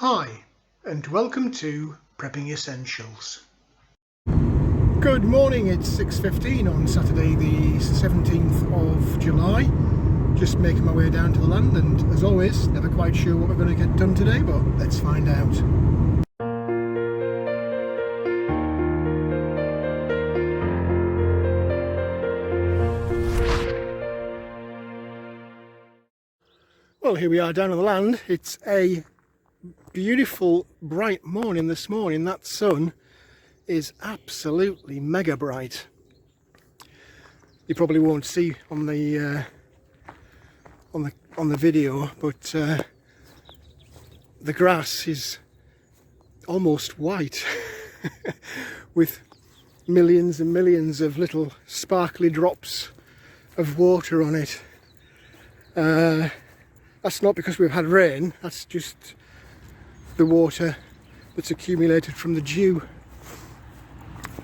Hi, and welcome to Prepping Essentials. Good morning, it's 6:15 on Saturday the 17th of July. Just making my way down to the land, and as always, never quite sure what we're going to get done today, but let's find out. Well, here we are down on the land. It's a beautiful bright morning this morning. That sun is absolutely mega bright. You probably won't see on the video, but the grass is almost white with millions and millions of little sparkly drops of water on it. That's not because we've had rain, that's just the water that's accumulated from the dew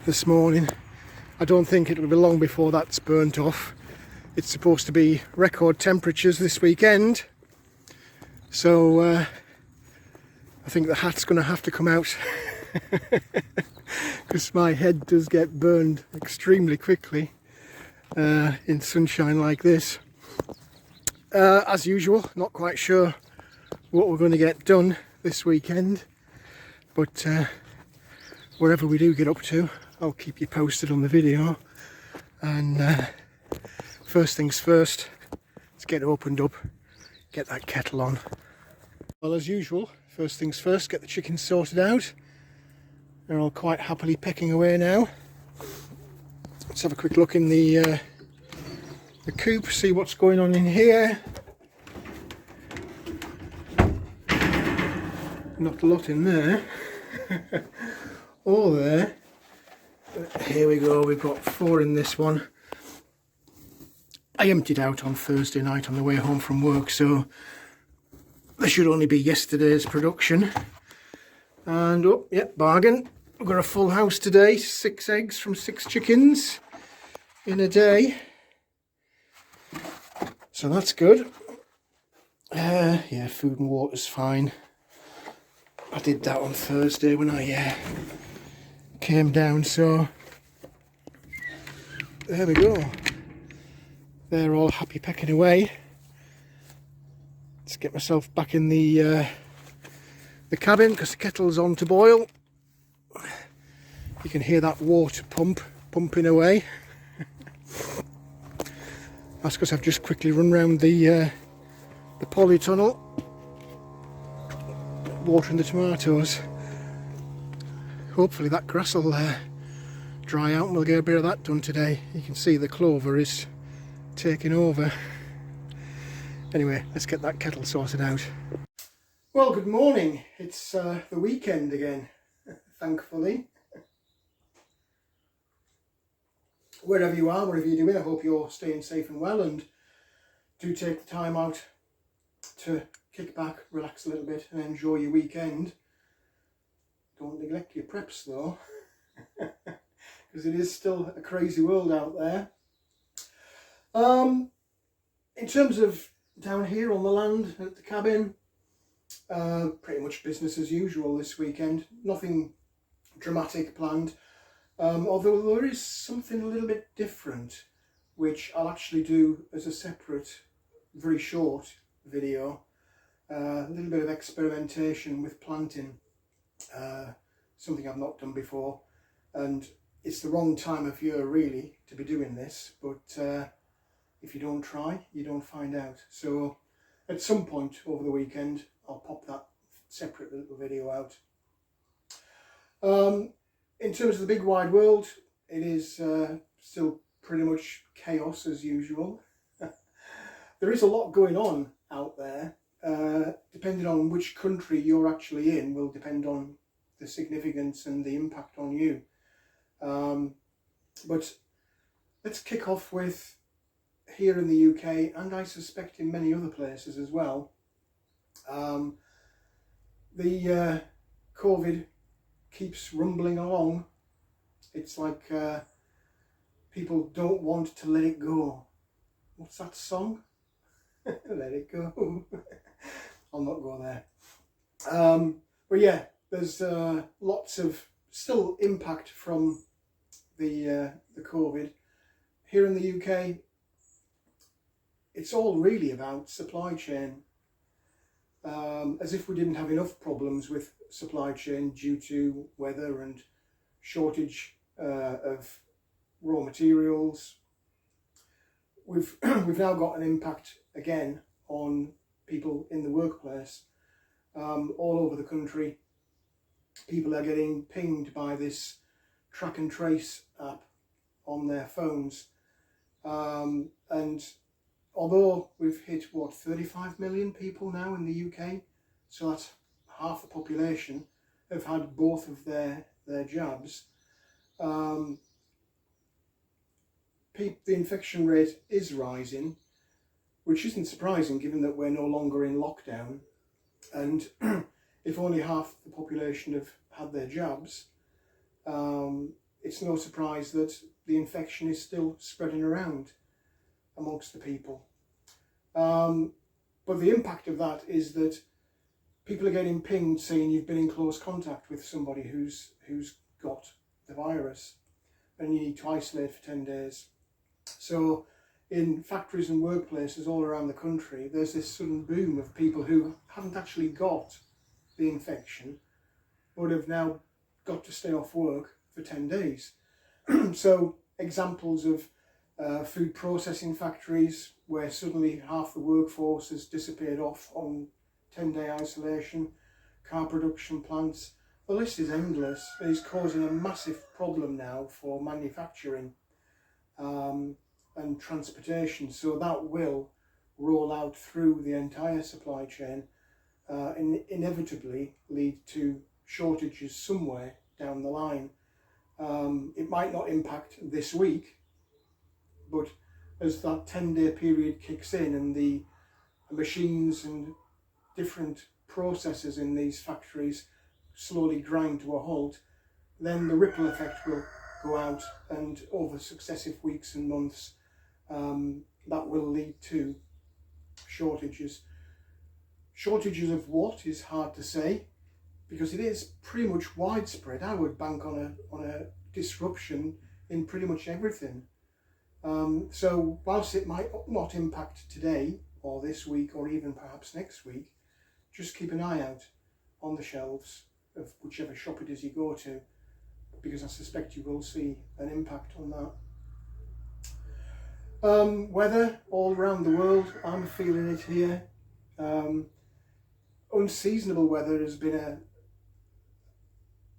this morning. I don't think it'll be long before that's burnt off. It's supposed to be record temperatures this weekend, so I think the hat's going to have to come out because my head does get burned extremely quickly in sunshine like this. As usual, not quite sure what we're going to get done this weekend, but wherever we do get up to, I'll keep you posted on the video. And first things first, let's get opened up, get that kettle on. Well, as usual, first things first, get the chickens sorted out. They're all quite happily pecking away now. Let's have a quick look in the coop, see what's going on in here. Not a lot in there. Or there. Here we go, we've got 4 in this one. I emptied out on Thursday night on the way home from work, so there should only be yesterday's production. And oh, yeah, bargain. We've got a full house today, 6 eggs from 6 chickens in a day. So that's good. Yeah, food and water's fine. I did that on Thursday when I came down, so there we go. They're all happy pecking away. Let's get myself back in the cabin because the kettle's on to boil. You can hear that water pumping away. That's because I've just quickly run round the polytunnel, watering the tomatoes. Hopefully that grass will dry out and we'll get a bit of that done today. You can see the clover is taking over. Anyway, let's get that kettle sorted out. Well, good morning. It's the weekend again, thankfully. Wherever you are, whatever you're doing, I hope you're staying safe and well, and do take the time out to kick back, relax a little bit and enjoy your weekend. Don't neglect your preps though, because it is still a crazy world out there. In terms of down here on the land at the cabin, pretty much business as usual this weekend. Nothing dramatic planned. Although there is something a little bit different, which I'll actually do as a separate, very short video. A little bit of experimentation with planting, something I've not done before, and it's the wrong time of year really to be doing this, but if you don't try, you don't find out. So at some point over the weekend, I'll pop that separate little video out. In terms of the big wide world, it is still pretty much chaos as usual. There is a lot going on out there. Depending on which country you're actually in will depend on the significance and the impact on you. But let's kick off with here in the UK, and I suspect in many other places as well. The COVID keeps rumbling along. It's like people don't want to let it go. What's that song? Let it go. I'll not go there. But yeah, there's lots of still impact from the COVID. Here in the UK, it's all really about supply chain. As if we didn't have enough problems with supply chain due to weather and shortage of raw materials. We've now got an impact again on people in the workplace. All over the country, people are getting pinged by this track and trace app on their phones. And although we've hit, what, 35 million people now in the UK, so that's half the population have had both of their jabs, the infection rate is rising, which isn't surprising given that we're no longer in lockdown. And if only half the population have had their jabs, it's no surprise that the infection is still spreading around amongst the people. But the impact of that is that people are getting pinged saying you've been in close contact with somebody who's got the virus and you need to isolate for 10 days. So in factories and workplaces all around the country, there's this sudden boom of people who haven't actually got the infection but have now got to stay off work for 10 days. So examples of food processing factories where suddenly half the workforce has disappeared off on 10-day isolation, car production plants. The list is endless. It's causing a massive problem now for manufacturing and transportation. So that will roll out through the entire supply chain and inevitably lead to shortages somewhere down the line. It might not impact this week, but as that 10-day period kicks in and the machines and different processes in these factories slowly grind to a halt, then the ripple effect will go out, and over successive weeks and months that will lead to shortages. Shortages of what is hard to say, because it is pretty much widespread. I would bank on a disruption in pretty much everything. So whilst it might not impact today or this week or even perhaps next week, just keep an eye out on the shelves of whichever shop it is you go to, because I suspect you will see an impact on that. Weather all around the world, I'm feeling it here. Unseasonable weather has been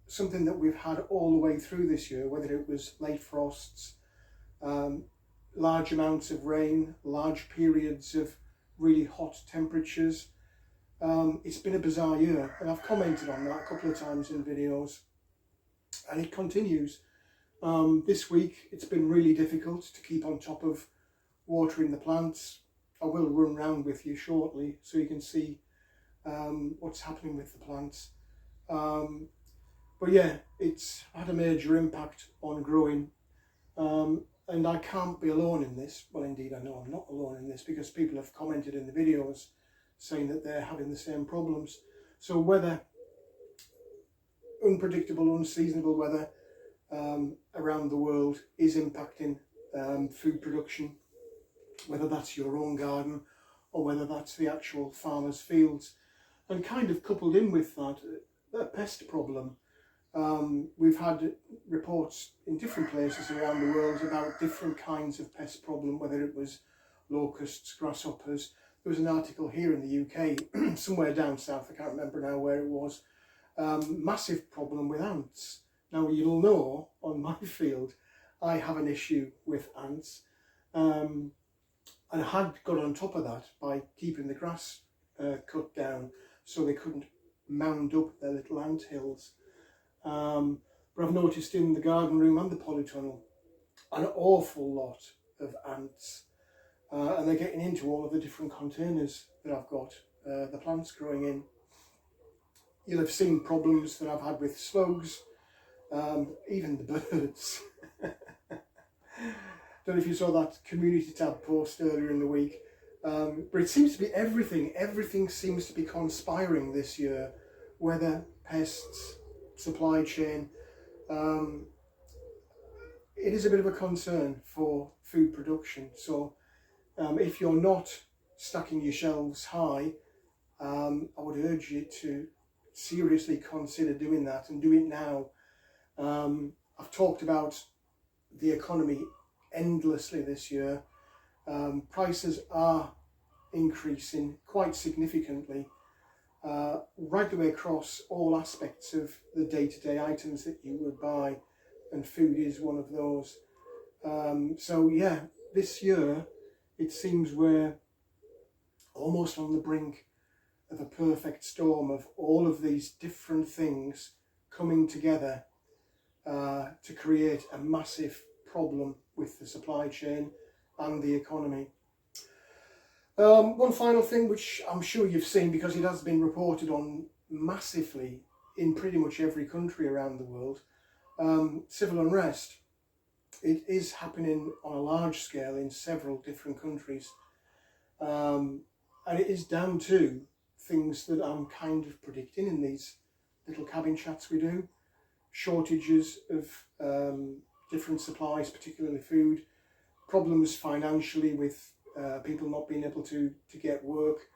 something that we've had all the way through this year, whether it was late frosts, large amounts of rain, large periods of really hot temperatures. It's been a bizarre year, and I've commented on that a couple of times in videos, and it continues. This week it's been really difficult to keep on top of watering the plants. I will run round with you shortly so you can see what's happening with the plants. But yeah, it's had a major impact on growing, and I can't be alone in this. Well, indeed I know I'm not alone in this, because people have commented in the videos saying that they're having the same problems. So weather, unpredictable, unseasonable weather around the world is impacting food production, whether that's your own garden or whether that's the actual farmers' fields. And kind of coupled in with that, a pest problem. We've had reports in different places around the world about different kinds of pest problem, whether it was locusts, grasshoppers. There was an article here in the UK, somewhere down south, I can't remember now where it was, massive problem with ants. Now you'll know on my field I have an issue with ants, and I had got on top of that by keeping the grass cut down so they couldn't mound up their little ant hills. But I've noticed in the garden room and the polytunnel an awful lot of ants, and they're getting into all of the different containers that I've got the plants growing in. You'll have seen problems that I've had with slugs, even the birds. Don't know if you saw that community tab post earlier in the week, but it seems to be everything seems to be conspiring this year weather, pests, supply chain, it is a bit of a concern for food production. So if you're not stacking your shelves high, I would urge you to seriously consider doing that, and do it now. I've talked about the economy endlessly this year. Prices are increasing quite significantly right the way across all aspects of the day-to-day items that you would buy, and food is one of those. So yeah, this year it seems we're almost on the brink of a perfect storm of all of these different things coming together to create a massive problem with the supply chain and the economy. One final thing, which I'm sure you've seen because it has been reported on massively in pretty much every country around the world, civil unrest. It is happening on a large scale in several different countries, and it is down to things that I'm kind of predicting in these little cabin chats we do. Shortages of different supplies, particularly food, problems financially with people not being able to get work,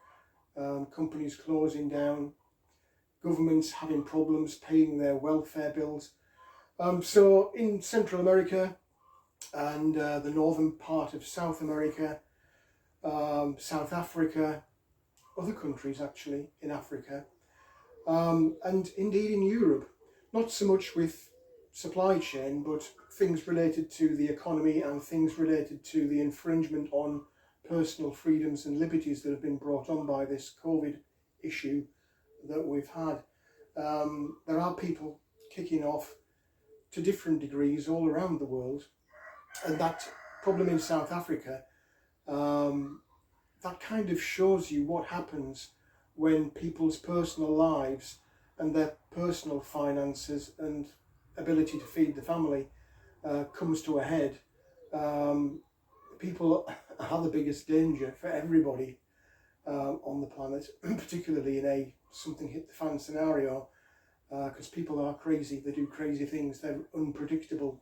companies closing down, governments having problems paying their welfare bills. So in Central America and the northern part of South America, South Africa, other countries actually in Africa, and indeed in Europe, not so much with supply chain, but things related to the economy and things related to the infringement on personal freedoms and liberties that have been brought on by this COVID issue that we've had. There are people kicking off to different degrees all around the world, and that problem in South Africa, that kind of shows you what happens when people's personal lives and their personal finances and ability to feed the family comes to a head. People are the biggest danger for everybody on the planet, particularly in a something hit the fan scenario, because people are crazy, they do crazy things, they're unpredictable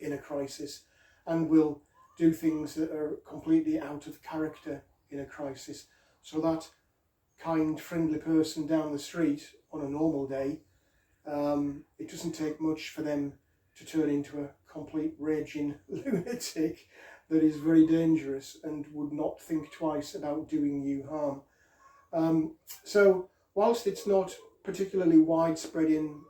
in a crisis, and will do things that are completely out of character in a crisis. So that kind, friendly person down the street on a normal day, it doesn't take much for them to turn into a complete raging lunatic that is very dangerous and would not think twice about doing you harm. So whilst it's not particularly widespread in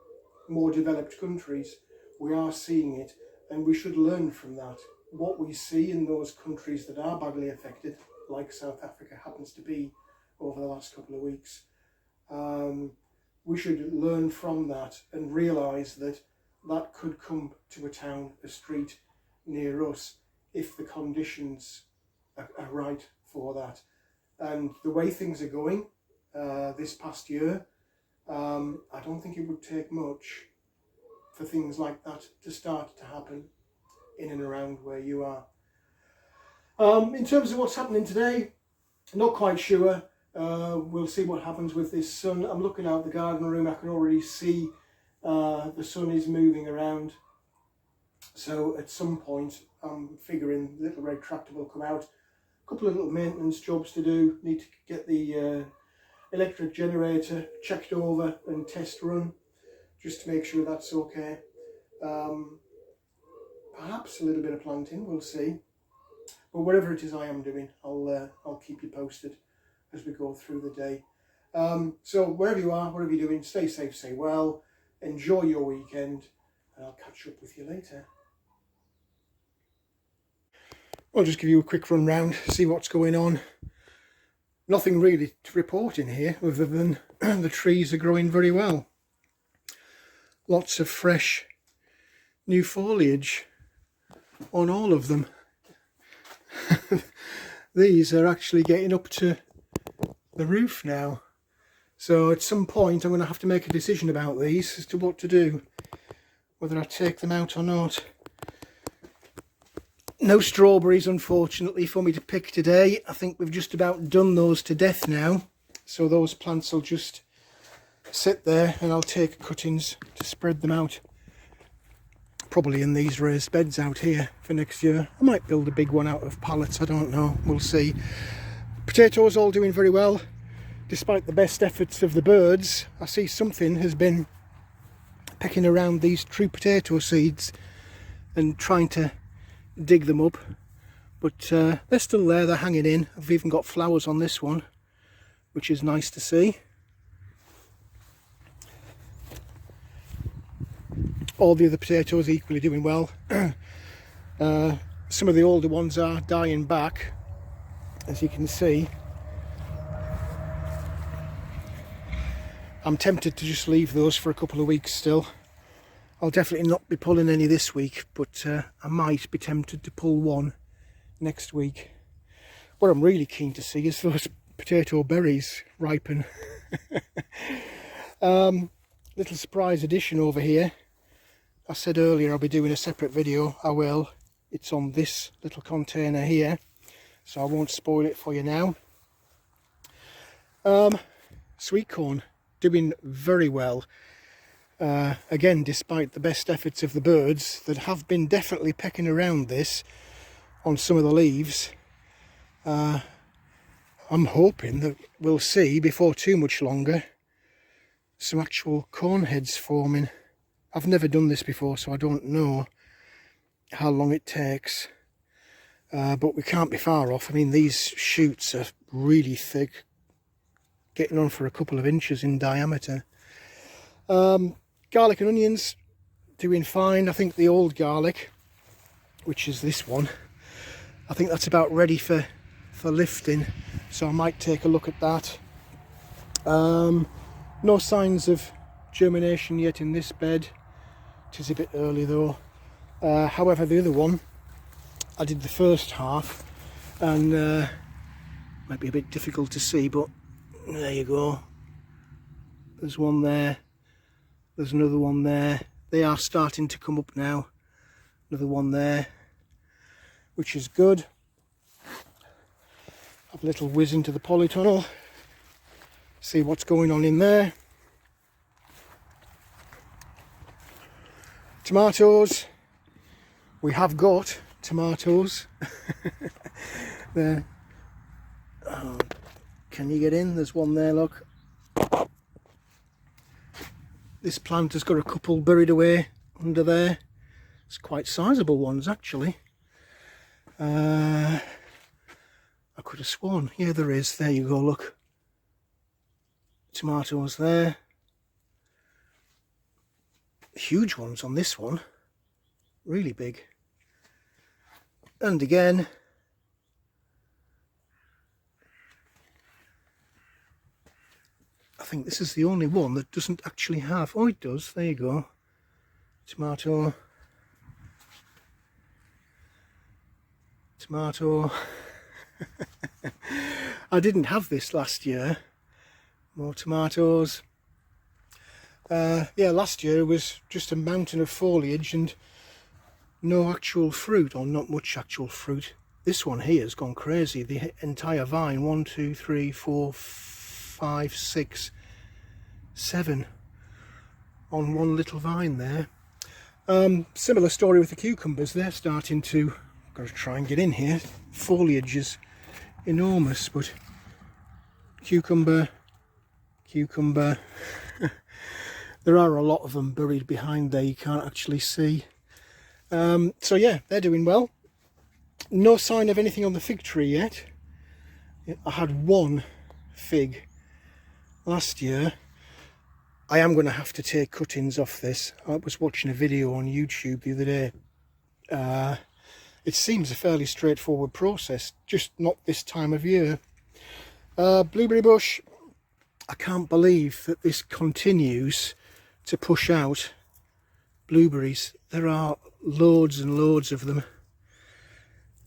more developed countries, we are seeing it, and we should learn from that. What we see in those countries that are badly affected, like South Africa happens to be over the last couple of weeks, we should learn from that and realise that that could come to a town, a street near us, if the conditions are right for that. And the way things are going this past year, I don't think it would take much for things like that to start to happen in and around where you are. In terms of what's happening today, not quite sure. We'll see what happens with this sun. I'm looking out the garden room, I can already see the sun is moving around. So at some point I'm figuring the little red tractor will come out. A couple of little maintenance jobs to do. Need to get the electric generator checked over and test run, just to make sure that's okay. Perhaps a little bit of planting, we'll see. But whatever it is I am doing, I'll keep you posted as we go through the day. So wherever you are, whatever you're doing, stay safe, stay well, enjoy your weekend, and I'll catch up with you later. I'll just give you a quick run round, see what's going on. Nothing really to report in here other than the trees are growing very well. Lots of fresh new foliage on all of them. These are actually getting up to the roof now. So at some point I'm going to have to make a decision about these as to what to do, whether I take them out or not. No strawberries, unfortunately, for me to pick today. I think we've just about done those to death now, so those plants will just sit there and I'll take cuttings to spread them out. Probably in these raised beds out here for next year. I might build a big one out of pallets, I don't know, we'll see. Potatoes all doing very well. Despite the best efforts of the birds, I see something has been pecking around these true potato seeds and trying to dig them up. But they're still there, they're hanging in. I've even got flowers on this one, which is nice to see. All the other potatoes equally doing well. Some of the older ones are dying back, as you can see. I'm tempted to just leave those for a couple of weeks still. I'll definitely not be pulling any this week, but I might be tempted to pull one next week. What I'm really keen to see is those potato berries ripen. Little surprise addition over here. I said earlier I'll be doing a separate video. I will. It's on this little container here, so I won't spoil it for you now. Sweet corn doing very well. Again, despite the best efforts of the birds that have been definitely pecking around this on some of the leaves. I'm hoping that we'll see before too much longer some actual corn heads forming. I've never done this before, so I don't know how long it takes, but we can't be far off. I mean, these shoots are really thick, getting on for a couple of inches in diameter. Garlic and onions doing fine. I think the old garlic, which is this one, I think that's about ready for lifting, so I might take a look at that. No signs of germination yet in this bed. It is a bit early though. However, the other one, I did the first half, and might be a bit difficult to see, but there you go. There's one there. There's another one there. They are starting to come up now. Another one there, which is good. Have a little whiz into the polytunnel. See what's going on in there. Tomatoes. We have got tomatoes. There. Oh, can you get in? There's one there, look. This plant has got a couple buried away under there. It's quite sizable ones actually. I could have sworn. Yeah, there is. There you go, look. Tomatoes there. Huge ones on this one. Really big. And again. I think this is the only one that doesn't actually have... Oh, it does. There you go. Tomato. Tomato. I didn't have this last year. More tomatoes. Yeah, last year was just a mountain of foliage and no actual fruit, or not much actual fruit. This one here has gone crazy. The entire vine, 1, 2, 3, 4, 5, 6, 7 on one little vine there. Similar story with the cucumbers. They're starting to... Got to try and get in here. Foliage is enormous, but cucumber. There are a lot of them buried behind there, you can't actually see. So yeah, they're doing well. No sign of anything on the fig tree yet. I had one fig last year. I am going to have to take cuttings off this. I was watching a video on YouTube the other day. It seems a fairly straightforward process, just not this time of year. Blueberry bush, I can't believe that this continues to push out blueberries. There are loads and loads of them.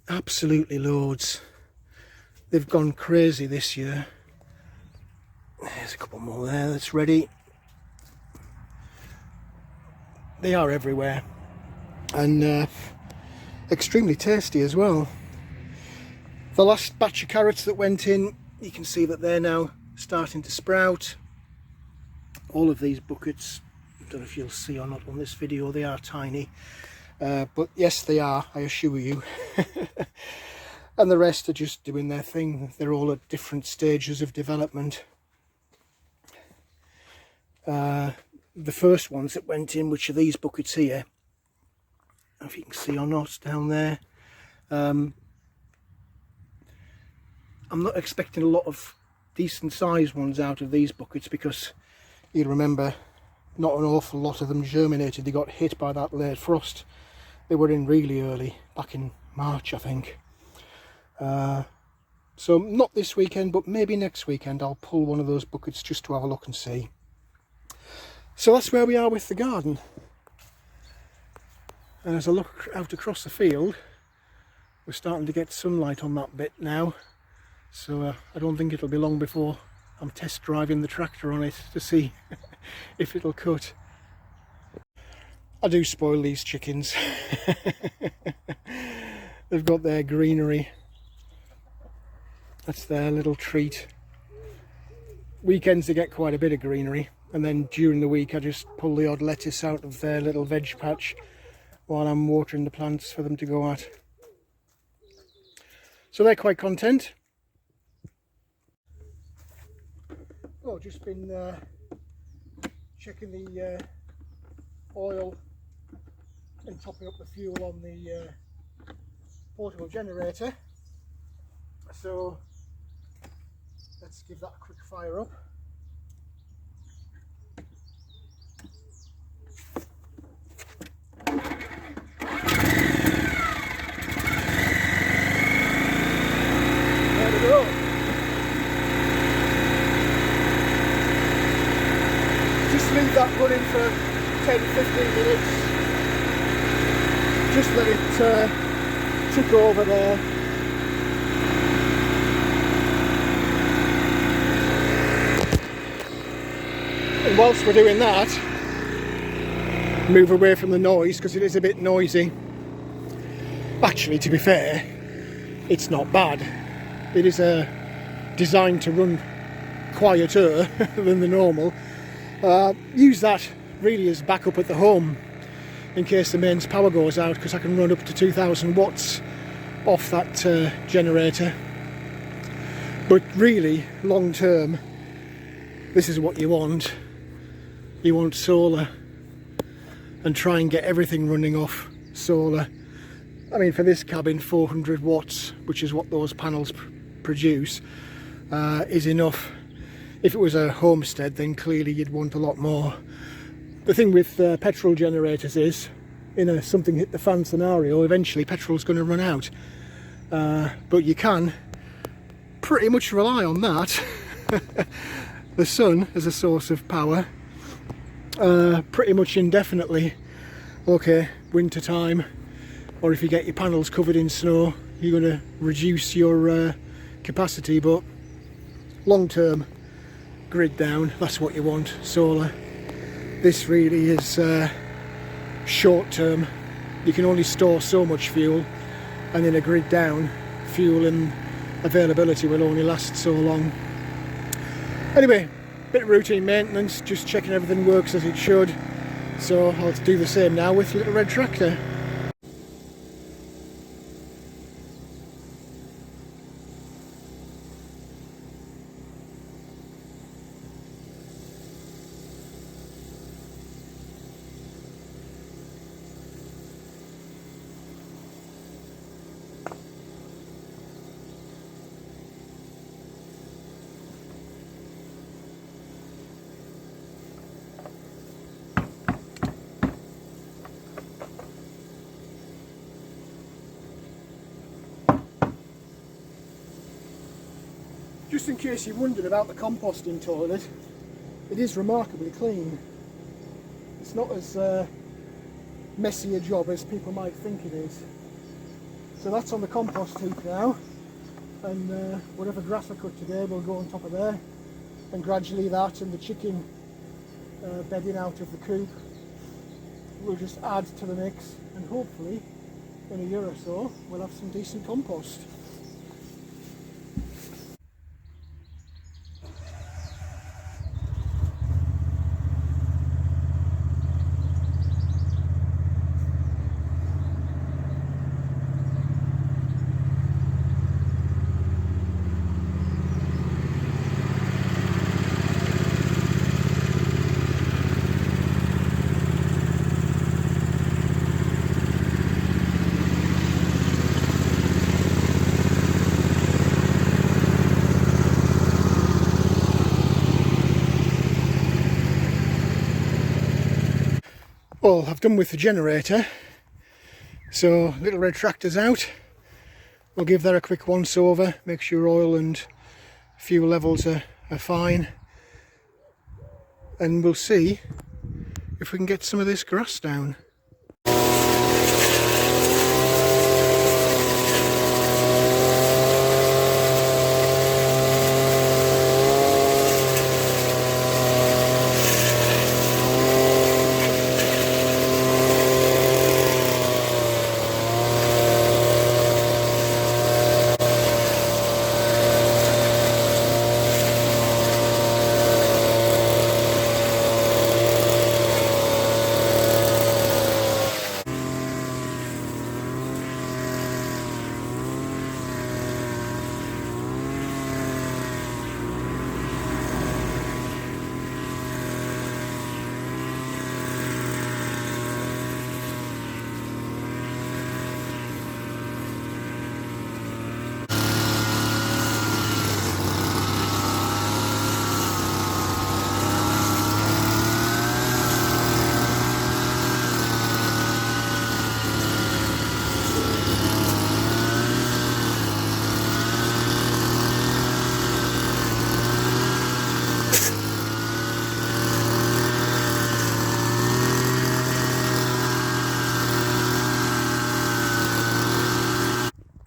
Absolutely loads. They've gone crazy this year. There's a couple more there that's ready. They are everywhere, and extremely tasty as well. The last batch of carrots that went in, you can see that they're now starting to sprout. all of these buckets, I don't know if you'll see or not on this video, they are tiny, but yes they are, I assure you. And the rest are just doing their thing. They're all at different stages of development. The first ones that went in, which are these buckets here, I don't know if you can see or not down there, I'm not expecting a lot of decent sized ones out of these buckets, because you remember not an awful lot of them germinated. They got hit by that late frost. They were in really early, back in March I think. So not this weekend, but maybe next weekend I'll pull one of those buckets just to have a look and see. So that's where we are with the garden. And as I look out across the field, we're starting to get sunlight on that bit now. So I don't think it'll be long before I'm test driving the tractor on it to see if it'll cut. I do spoil these chickens. They've got their greenery. That's their little treat. Weekends they get quite a bit of greenery, and then during the week I just pull the odd lettuce out of their little veg patch while I'm watering the plants for them to go at. So they're quite content. Oh, just been checking the oil and topping up the fuel on the portable generator. So let's give that a quick fire up. There we go. Just leave that running for 10-15 minutes. Just let it tick over there. And whilst we're doing that, move away from the noise, because it is a bit noisy. Actually, to be fair, it's not bad. It is designed to run quieter than the normal. Use that really as backup at the home in case the mains power goes out, because I can run up to 2000 watts off that generator. But really, long term, this is what you want. You want solar, and try and get everything running off solar. I mean, for this cabin, 400 watts, which is what those panels produce, is enough. If it was a homestead, then clearly you'd want a lot more. The thing with petrol generators is, in a something hit the fan scenario, eventually petrol's going to run out. But you can pretty much rely on that. The sun as a source of power, pretty much indefinitely. Okay, winter time, or if you get your panels covered in snow, you're going to reduce your capacity, but long term, grid down, that's what you want, solar. This really is short term. You can only store so much fuel, and in a grid down, fuel and availability will only last so long. Anyway, bit of routine maintenance, just checking everything works as it should. So I'll do the same now with Little Red Tractor. Just in case you wondered about the composting toilet, it is remarkably clean. It's not as messy a job as people might think it is. So that's on the compost heap now, and whatever grass I cut today will go on top of there, and gradually that and the chicken bedding out of the coop will just add to the mix, and hopefully in a year or so we'll have some decent compost. Well, I've done with the generator, so little red tractor's out. We'll give that a quick once over, make sure oil and fuel levels are fine, and we'll see if we can get some of this grass down.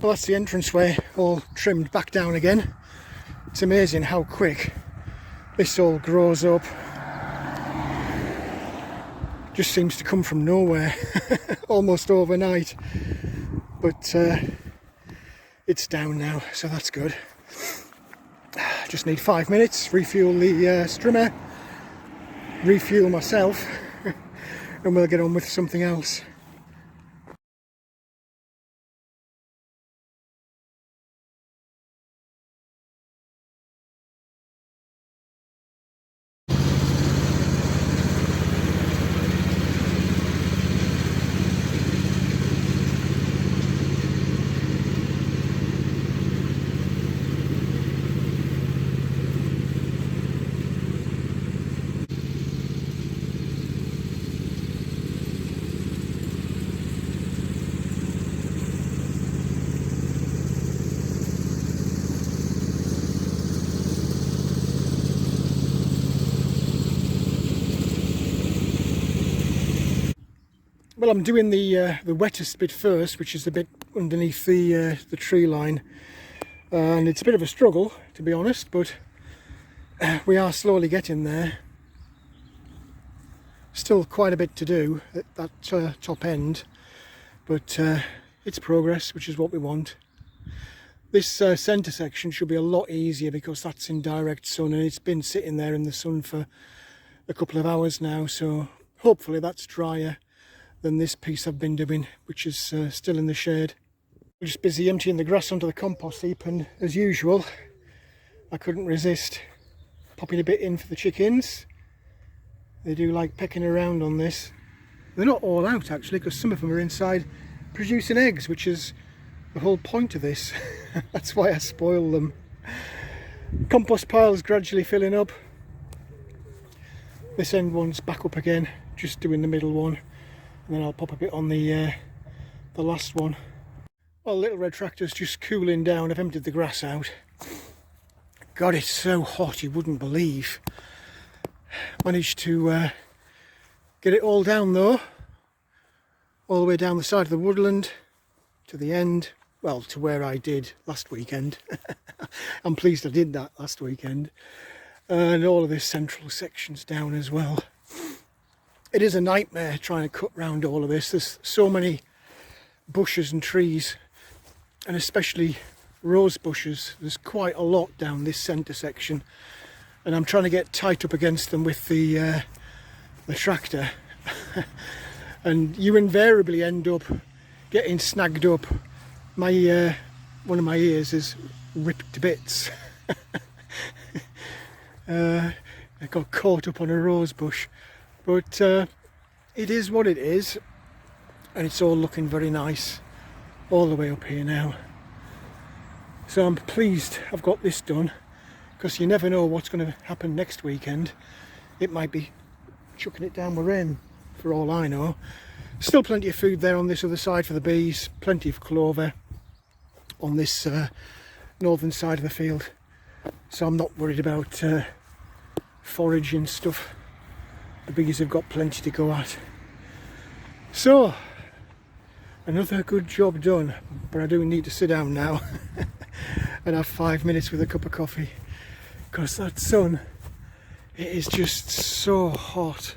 Well, that's the entranceway all trimmed back down again. It's amazing how quick this all grows up. Just seems to come from nowhere, almost overnight. But it's down now, so that's good. Just need 5 minutes, refuel the strimmer, refuel myself, and we'll get on with something else. Well, I'm doing the wettest bit first, which is the bit underneath the tree line, and it's a bit of a struggle, to be honest, but we are slowly getting there. Still quite a bit to do at that top end, but it's progress, which is what we want. This centre section should be a lot easier because that's in direct sun, and it's been sitting there in the sun for a couple of hours now, so hopefully that's drier than this piece I've been doing, which is still in the shade. I'm just busy emptying the grass onto the compost heap, and as usual I couldn't resist popping a bit in for the chickens. They do like pecking around on this. They're not all out actually, because some of them are inside producing eggs, which is the whole point of this. That's why I spoil them. Compost pile's gradually filling up. This end one's back up again, just doing the middle one. And then I'll pop a bit on the last one. Well, little red tractor's just cooling down. I've emptied the grass out. God, it's so hot you wouldn't believe. Managed to get it all down though. All the way down the side of the woodland to the end. Well, to where I did last weekend. I'm pleased I did that last weekend. And all of this central section's down as well. It is a nightmare trying to cut round all of this. There's so many bushes and trees, and especially rose bushes. There's quite a lot down this centre section, and I'm trying to get tight up against them with the tractor. And you invariably end up getting snagged up. My one of my ears is ripped to bits. I got caught up on a rose bush. But it is what it is, and it's all looking very nice all the way up here now. So I'm pleased I've got this done, because you never know what's going to happen next weekend. It might be chucking it down with rain. for all I know. Still plenty of food there on this other side for the bees, plenty of clover on this northern side of the field, so I'm not worried about forage and stuff. The bees have got plenty to go at. So another good job done, but I do need to sit down now and have 5 minutes with a cup of coffee, because that sun, it is just so hot,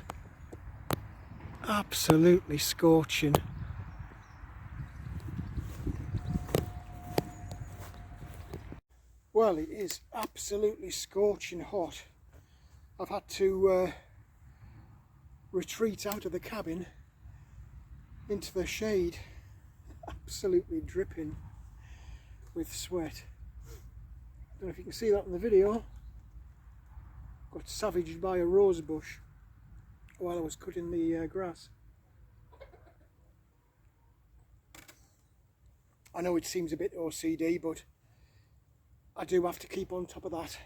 absolutely scorching. Well, it is absolutely scorching hot. I've had to retreat out of the cabin into the shade, absolutely dripping with sweat. I don't know if you can see that in the video. Got savaged by a rose bush while I was cutting the grass. I know it seems a bit OCD, but I do have to keep on top of that.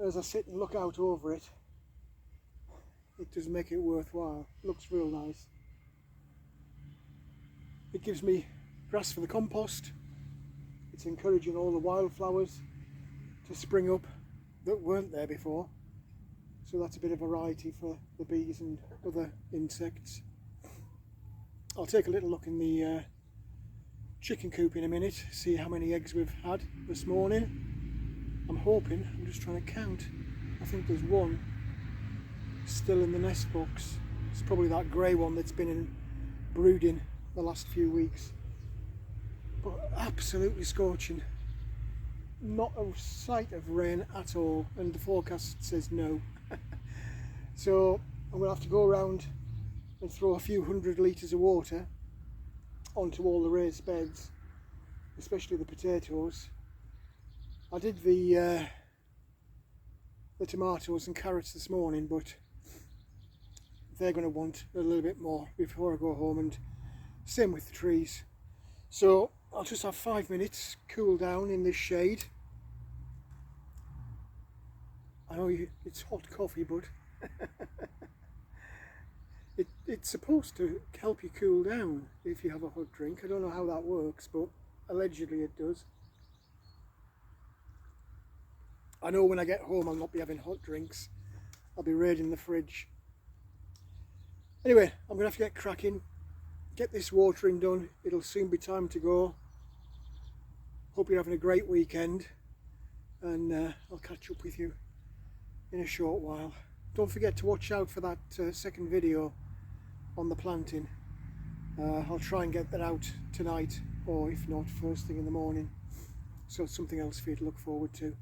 As I sit and look out over it, it does make it worthwhile. Looks real nice. It gives me grass for the compost. It's encouraging all the wildflowers to spring up that weren't there before. So that's a bit of variety for the bees and other insects. I'll take a little look in the chicken coop in a minute, see how many eggs we've had this morning. I'm just trying to count. I think there's one still in the nest box. It's probably that grey one that's been in brooding the last few weeks. But absolutely scorching. Not a sight of rain at all, and the forecast says no. So I'm going to have to go around and throw a few 100 litres of water onto all the raised beds, especially the potatoes. I did the tomatoes and carrots this morning, but they're going to want a little bit more before I go home, and same with the trees. So I'll just have 5 minutes, cool down in this shade. I know it's hot coffee, but it's supposed to help you cool down if you have a hot drink. I don't know how that works, but allegedly it does. I know when I get home I'll not be having hot drinks. I'll be raiding the fridge. Anyway, I'm going to have to get cracking, get this watering done. It'll soon be time to go. Hope you're having a great weekend, and I'll catch up with you in a short while. Don't forget to watch out for that second video on the planting. I'll try and get that out tonight, or if not, first thing in the morning. So it's something else for you to look forward to.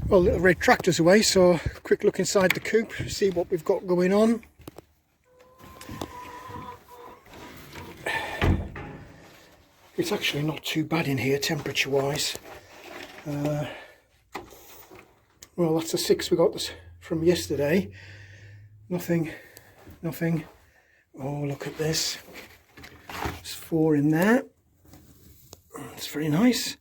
Well, little red tractor's away, so quick look inside the coop, see what we've got going on. It's actually not too bad in here temperature wise. Well, that's the 6 we got from yesterday. Nothing. Oh, look at this. There's 4 in there. It's very nice.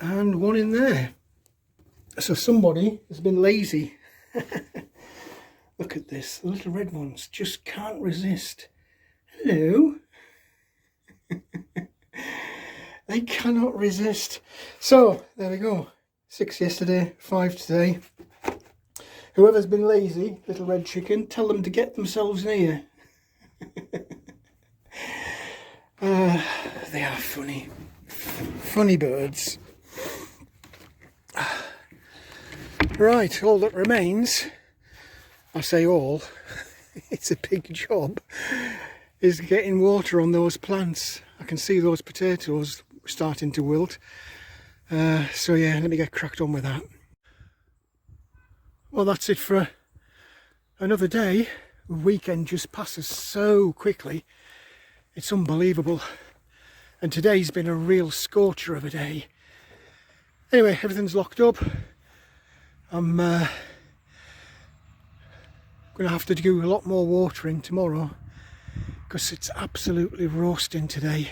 And 1 in there. So somebody has been lazy. Look at this, the little red ones just can't resist. Hello. They cannot resist. So there we go, 6 yesterday, 5 today. Whoever's been lazy, little red chicken, tell them to get themselves near. They are funny birds. Right, all that remains, I say all, it's a big job, is getting water on those plants. I can see those potatoes starting to wilt. So yeah, let me get cracked on with that. Well, that's it for another day. The weekend just passes so quickly, it's unbelievable. And today's been a real scorcher of a day. Anyway, everything's locked up. I'm going to have to do a lot more watering tomorrow because it's absolutely roasting today.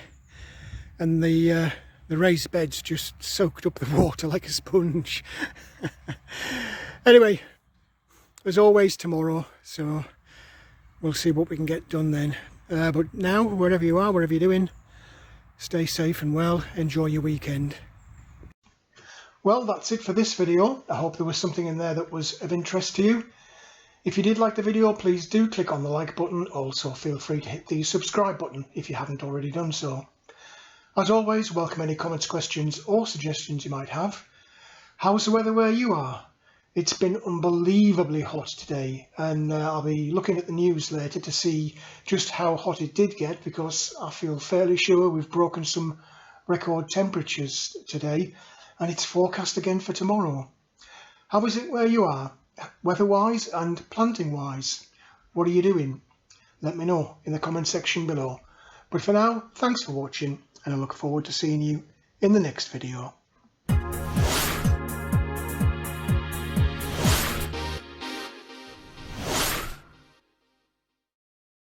And the raised bed's just soaked up the water like a sponge. Anyway, there's always tomorrow, so we'll see what we can get done then. But now, wherever you are, whatever you're doing, stay safe and well, enjoy your weekend. Well, that's it for this video. I hope there was something in there that was of interest to you. If you did like the video, please do click on the like button. Also, feel free to hit the subscribe button if you haven't already done so. As always, welcome any comments, questions or suggestions you might have. How's the weather where you are? It's been unbelievably hot today, and I'll be looking at the news later to see just how hot it did get, because I feel fairly sure we've broken some record temperatures today, and it's forecast again for tomorrow. How is it where you are, weather-wise and planting-wise? What are you doing? Let me know in the comment section below. But for now, thanks for watching, and I look forward to seeing you in the next video.